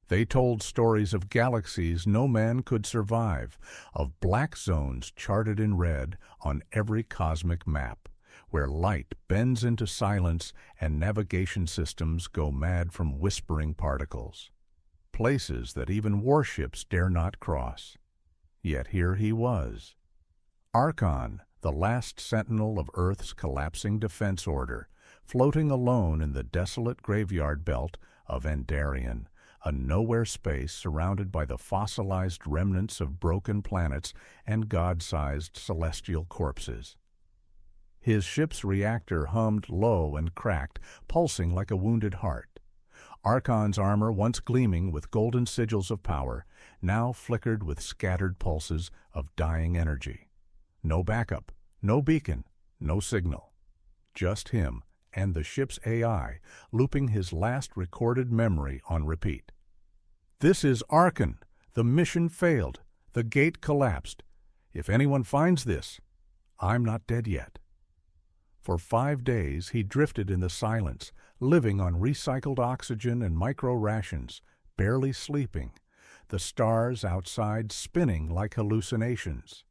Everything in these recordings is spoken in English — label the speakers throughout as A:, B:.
A: They told stories of galaxies no man could survive, of black zones charted in red on every cosmic map, where light bends into silence and navigation systems go mad from whispering particles. Places that even warships dare not cross. Yet here he was. Arkon, the last sentinel of Earth's collapsing defense order, floating alone in the desolate graveyard belt of Andarion, a nowhere space surrounded by the fossilized remnants of broken planets and god-sized celestial corpses. His ship's reactor hummed low and cracked, pulsing like a wounded heart. Arkon's armor, once gleaming with golden sigils of power, now flickered with scattered pulses of dying energy. No backup, no beacon, no signal. Just him and the ship's AI, looping his last recorded memory on repeat. "This is Arkon. The mission failed. The gate collapsed. If anyone finds this, I'm not dead yet." For 5 days he drifted in the silence, living on recycled oxygen and micro-rations, barely sleeping, the stars outside spinning like hallucinations.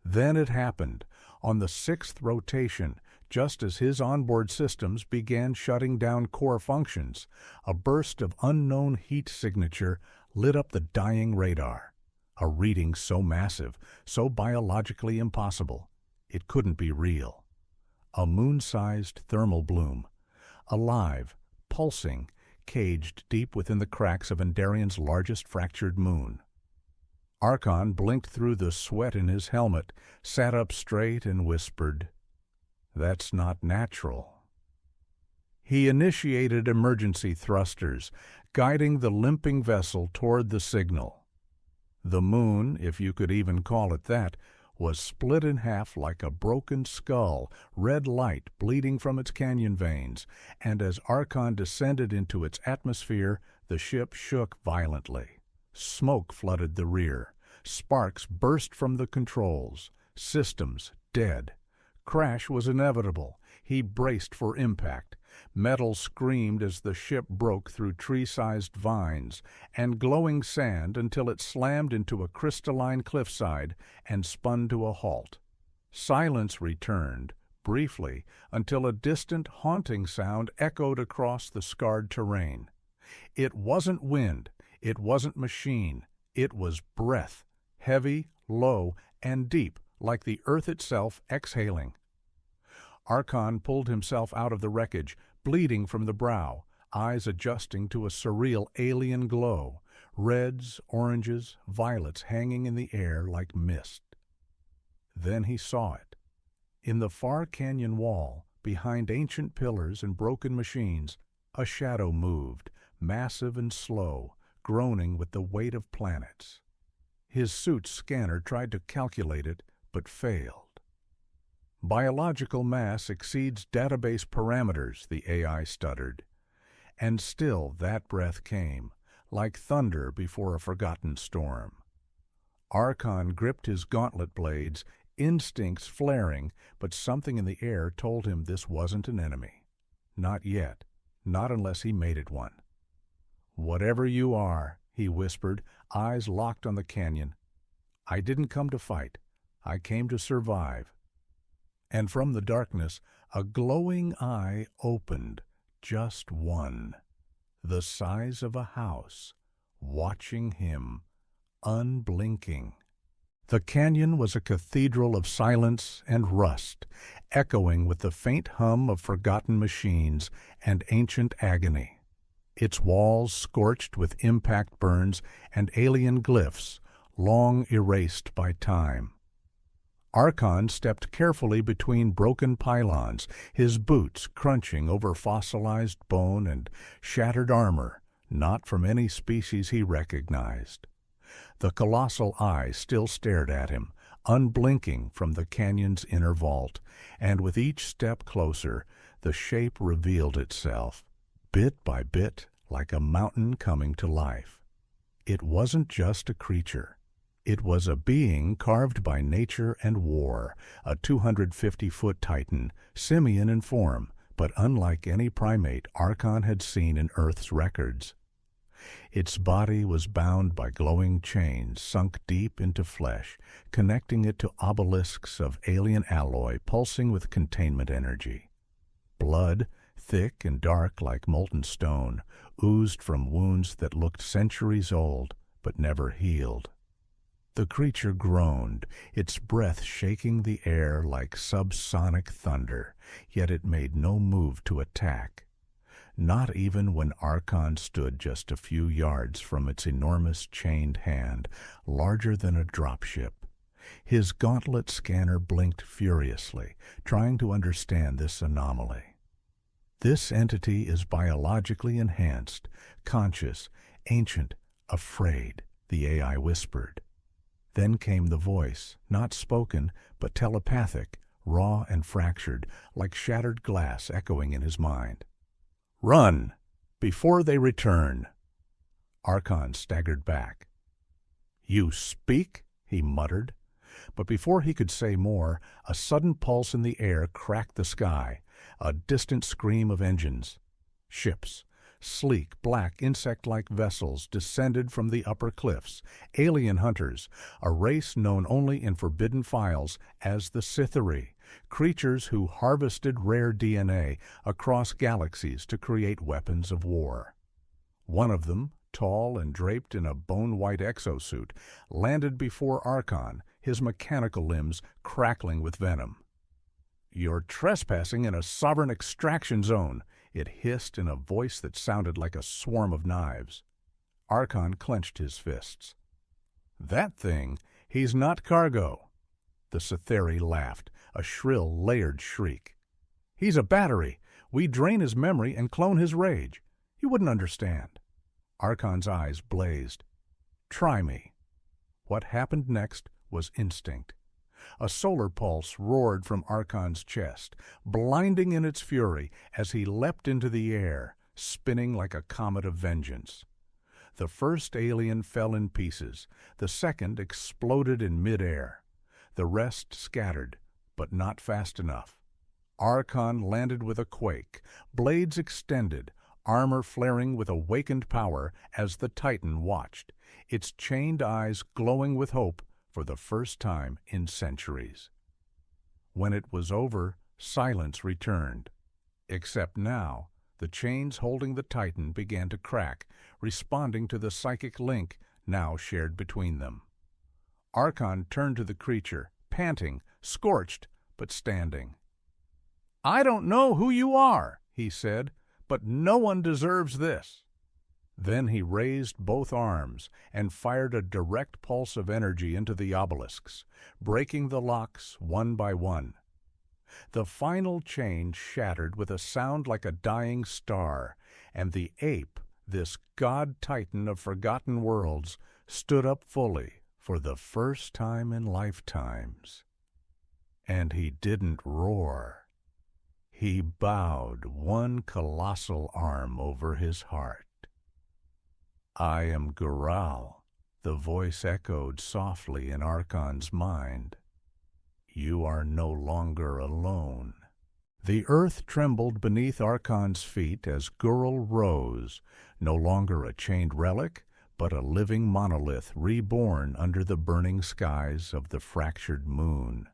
A: Then it happened, on the 6th rotation, just as his onboard systems began shutting down core functions, a burst of unknown heat signature lit up the dying radar, a reading so massive, so biologically impossible, it couldn't be real. A moon-sized thermal bloom, alive, pulsing, caged deep within the cracks of Andarion's largest fractured moon. Arkon blinked through the sweat in his helmet, sat up straight and whispered, "That's not natural." He initiated emergency thrusters, guiding the limping vessel toward the signal. The moon, if you could even call it that, was split in half like a broken skull, red light bleeding from its canyon veins, and as Arkon descended into its atmosphere, the ship shook violently. Smoke flooded the rear. Sparks burst from the controls. Systems dead. Crash was inevitable. He braced for impact. Metal screamed as the ship broke through tree-sized vines and glowing sand until it slammed into a crystalline cliffside and spun to a halt. Silence returned, briefly, until a distant, haunting sound echoed across the scarred terrain. It wasn't wind. It wasn't machine. It was breath, heavy, low, and deep, like the earth itself exhaling. Arkon pulled himself out of the wreckage, bleeding from the brow, eyes adjusting to a surreal alien glow, reds, oranges, violets hanging in the air like mist. Then he saw it. In the far canyon wall, behind ancient pillars and broken machines, a shadow moved, massive and slow, groaning with the weight of planets. His suit's scanner tried to calculate it, but failed. "Biological mass exceeds database parameters," the AI stuttered. And still that breath came, like thunder before a forgotten storm. Arkon gripped his gauntlet blades, instincts flaring, but something in the air told him this wasn't an enemy. Not yet, not unless he made it one. "Whatever you are," he whispered, eyes locked on the canyon, "I didn't come to fight. I came to survive." And from the darkness, a glowing eye opened, just one, the size of a house, watching him, unblinking. The canyon was a cathedral of silence and rust, echoing with the faint hum of forgotten machines and ancient agony. Its walls scorched with impact burns and alien glyphs, long erased by time. Arkon stepped carefully between broken pylons, his boots crunching over fossilized bone and shattered armor, not from any species he recognized. The colossal eye still stared at him, unblinking from the canyon's inner vault, and with each step closer, the shape revealed itself, bit by bit, like a mountain coming to life. It wasn't just a creature. It was a being carved by nature and war, a 250-foot titan, simian in form, but unlike any primate Arkon had seen in Earth's records. Its body was bound by glowing chains sunk deep into flesh, connecting it to obelisks of alien alloy pulsing with containment energy. Blood, thick and dark like molten stone, oozed from wounds that looked centuries old but never healed. The creature groaned, its breath shaking the air like subsonic thunder, yet it made no move to attack. Not even when Arkon stood just a few yards from its enormous chained hand, larger than a dropship. His gauntlet scanner blinked furiously, trying to understand this anomaly. This entity is biologically enhanced, conscious, ancient, afraid, the AI whispered. Then came the voice, not spoken, but telepathic, raw and fractured, like shattered glass echoing in his mind. "Run! Before they return!" Arkon staggered back. "You speak?" he muttered. But before he could say more, a sudden pulse in the air cracked the sky, a distant scream of engines. Ships, sleek, black, insect-like vessels descended from the upper cliffs, alien hunters, a race known only in forbidden files as the Sithari, creatures who harvested rare DNA across galaxies to create weapons of war. One of them, tall and draped in a bone-white exosuit, landed before Arkon, his mechanical limbs crackling with venom. "You're trespassing in a sovereign extraction zone," it hissed in a voice that sounded like a swarm of knives. Arkon clenched his fists. "That thing, he's not cargo." The Sithari laughed, a shrill, layered shriek. "He's a battery. We drain his memory and clone his rage. You wouldn't understand." Arkon's eyes blazed. "Try me." What happened next was instinct. A solar pulse roared from Arkon's chest, blinding in its fury as he leapt into the air, spinning like a comet of vengeance. The first alien fell in pieces, the second exploded in midair. The rest scattered, but not fast enough. Arkon landed with a quake, blades extended, armor flaring with awakened power as the Titan watched, its chained eyes glowing with hope for the first time in centuries. When it was over, silence returned. Except now, the chains holding the Titan began to crack, responding to the psychic link now shared between them. Arkon turned to the creature, panting, scorched, but standing. "I don't know who you are," he said, "but no one deserves this." Then he raised both arms and fired a direct pulse of energy into the obelisks, breaking the locks one by one. The final chain shattered with a sound like a dying star, and the ape, this god-titan of forgotten worlds, stood up fully for the first time in lifetimes. And he didn't roar. He bowed one colossal arm over his heart. "I am Ghural," the voice echoed softly in Arkon's mind. "You are no longer alone." The earth trembled beneath Arkon's feet as Ghural rose, no longer a chained relic, but a living monolith reborn under the burning skies of the fractured moon.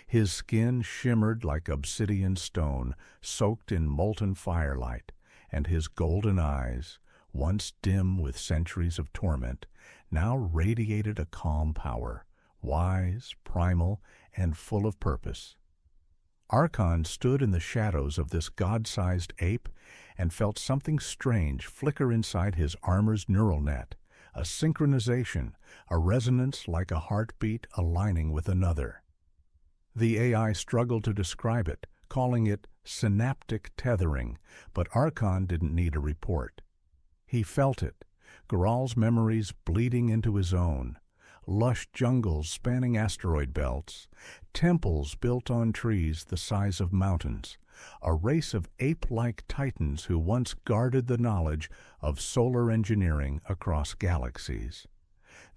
A: His skin shimmered like obsidian stone, soaked in molten firelight, and his golden eyes, once dim with centuries of torment, now radiated a calm power, wise, primal, and full of purpose. Arkon stood in the shadows of this god-sized ape and felt something strange flicker inside his armor's neural net, a synchronization, a resonance like a heartbeat aligning with another. The AI struggled to describe it, calling it synaptic tethering, but Arkon didn't need a report. He felt it, Ghural's memories bleeding into his own, lush jungles spanning asteroid belts, temples built on trees the size of mountains, a race of ape-like titans who once guarded the knowledge of solar engineering across galaxies.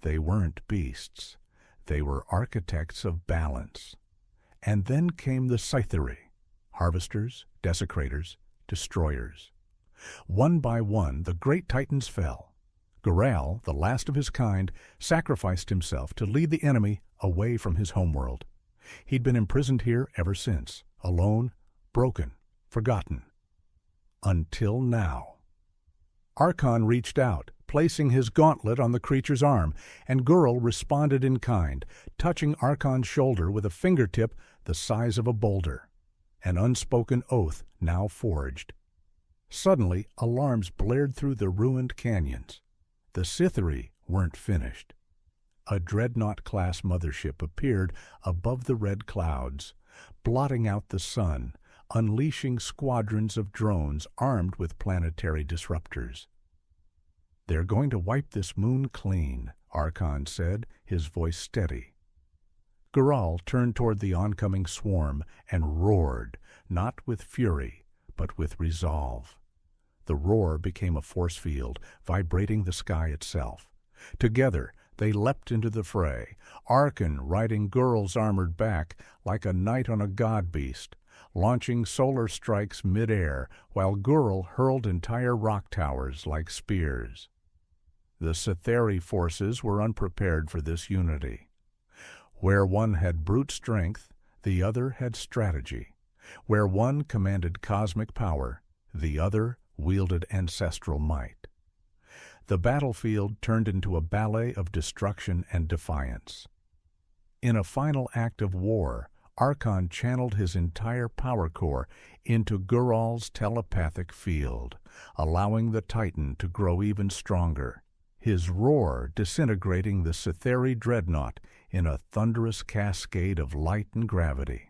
A: They weren't beasts. They were architects of balance. And then came the Sithari, harvesters, desecrators, destroyers. One by one, the great titans fell. Ghural, the last of his kind, sacrificed himself to lead the enemy away from his homeworld. He'd been imprisoned here ever since, alone, broken, forgotten. Until now. Arkon reached out, placing his gauntlet on the creature's arm, and Ghural responded in kind, touching Arkon's shoulder with a fingertip the size of a boulder. An unspoken oath now forged. Suddenly, alarms blared through the ruined canyons. The Cytheri weren't finished. A dreadnought-class mothership appeared above the red clouds, blotting out the sun, unleashing squadrons of drones armed with planetary disruptors. "They're going to wipe this moon clean," Arkon said, his voice steady. Ghural turned toward the oncoming swarm and roared, not with fury, but with resolve. The roar became a force field, vibrating the sky itself. Together, they leapt into the fray, Arkon riding Ghural's armored back like a knight on a god-beast, launching solar strikes mid-air, while Ghural hurled entire rock towers like spears. The Cytheri forces were unprepared for this unity. Where one had brute strength, the other had strategy. Where one commanded cosmic power, the other wielded ancestral might. The battlefield turned into a ballet of destruction and defiance. In a final act of war, Arkon channeled his entire power core into Ghural's telepathic field, allowing the Titan to grow even stronger, his roar disintegrating the Cytheri dreadnought in a thunderous cascade of light and gravity.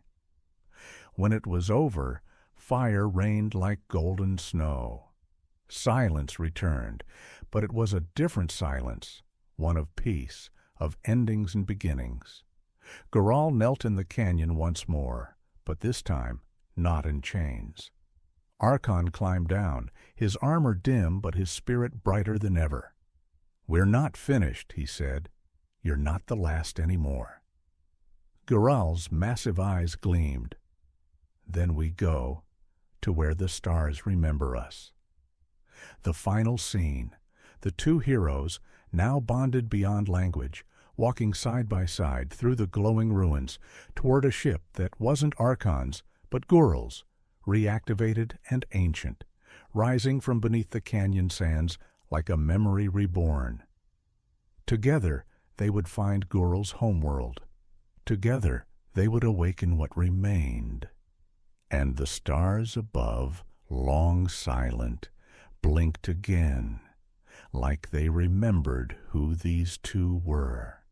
A: When it was over, fire rained like golden snow. Silence returned, but it was a different silence, one of peace, of endings and beginnings. Ghural knelt in the canyon once more, but this time not in chains. Arkon climbed down, his armor dim but his spirit brighter than ever. "We're not finished," he said. "You're not the last anymore." Ghural's massive eyes gleamed. "Then we go to where the stars remember us." The final scene. The two heroes, now bonded beyond language, walking side by side through the glowing ruins toward a ship that wasn't Arkon's, but Ghural's, reactivated and ancient, rising from beneath the canyon sands like a memory reborn. Together, they would find Ghural's homeworld. Together, they would awaken what remained. And the stars above, long silent, blinked again, like they remembered who these two were.